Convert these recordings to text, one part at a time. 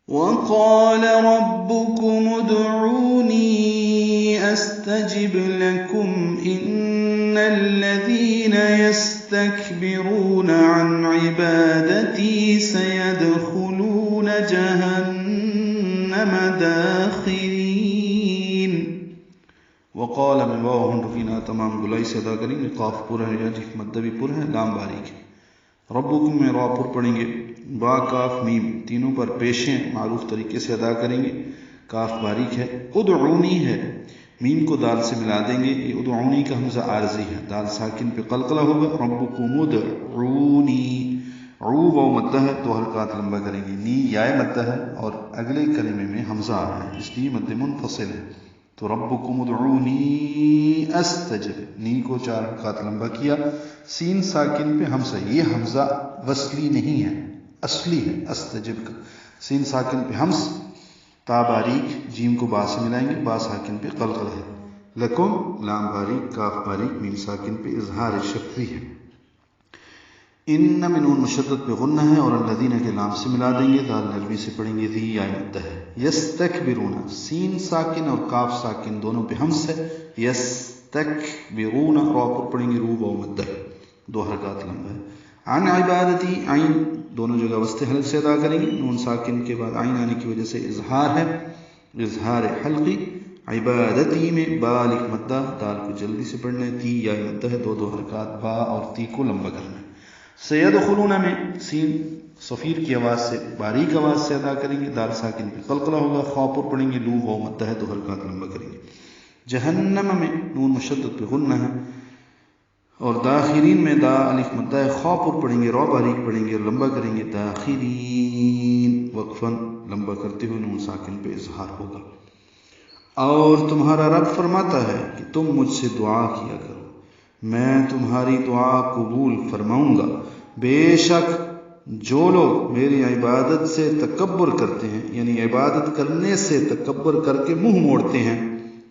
وقال ربكم ادعوني استجب لكم ان الذين يستكبرون عن عبادتي سيدخلون جهنم داخرين. وقال میں واو ہنڈ فینا تمام گلائی سے ادا کریں گے. قاف پر ہے یا مد بھی پر ہے، لام باریک ہے. ربکم میں را پر پڑھیں گے، با کاف میم تینوں پر پیشیں معروف طریقے سے ادا کریں گے. کاف باریک ہے. ادعونی ہے، میم کو دال سے ملا دیں گے. یہ ادعونی کا حمزہ عارضی ہے، دال ساکن پہ قلقلہ ہوگا. ربکم ادعونی، عو واو مدہ ہے، دو حرکات لمبا کریں گے. نی یائے مدہ ہے اور اگلے کلمے میں حمزہ آ رہا ہے، اس لیے مد منفصل ہے. تو ربکم ادعونی استجب، نی کو 4 حرکات لمبا کیا. سین ساکن پہ حمزہ، یہ حمزہ وصلی نہیں ہے، اصلی ہے استجب کا. سین ساکن پہ حمز، تا باریک، جیم کو با سے ملائیں گے، با ساکن پہ قلقلہ ہے. لکم لام باریک، کاف باریک، میم ساکن پہ اظہار شفوی ہے. ان میں نون مشدد پہ غنہ ہے اور الذین کے لام سے ملا دیں گے. دال نرمی سے پڑھیں گے، ذی یا مدہ ہے. یستکبرون، سین ساکن اور کاف ساکن دونوں پہ حمز ہے. یستکبرون، را پر پڑھیں گے، رو واو مدہ ہے، 2 حرکات لمبا ہے. عن عبادتی، عین دونوں جگہ وسط حلق سے ادا کریں گے. نون ساکن کے بعد عین آنے کی وجہ سے اظہار ہے، اظہار حلقی. عبادتی میں با الف مدہ، دال کو جلدی سے پڑھنا ہے. تی یا مدہ ہے، 2 حرکات با اور تی کو لمبا کرنا ہے. سیدخلون میں سین صفیر کی آواز سے باریک آواز سے ادا کریں گے. دال ساکن پہ قلقلہ ہوگا. خا پر پڑھیں گے، لو واو مدہ ہے، 2 حرکات لمبا کریں گے. جہنم میں نون مشدد پہ غنہ ہے اور داخرین میں دا الف مدہ ہے. خا پر پڑھیں گے، را باریک پڑھیں گے اور لمبا کریں گے. داخرین وقفاً لمبا کرتے ہوئے نون ساکن پہ اظہار ہوگا. اور تمہارا رب فرماتا ہے کہ تم مجھ سے دعا کیا کرو، میں تمہاری دعا قبول فرماؤں گا. بے شک جو لوگ میری عبادت سے تکبر کرتے ہیں، یعنی عبادت کرنے سے تکبر کر کے منہ موڑتے ہیں،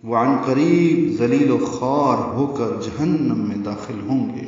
وہ عن قریب ذلیل و خوار ہو کر جہنم میں داخل ہوں گے.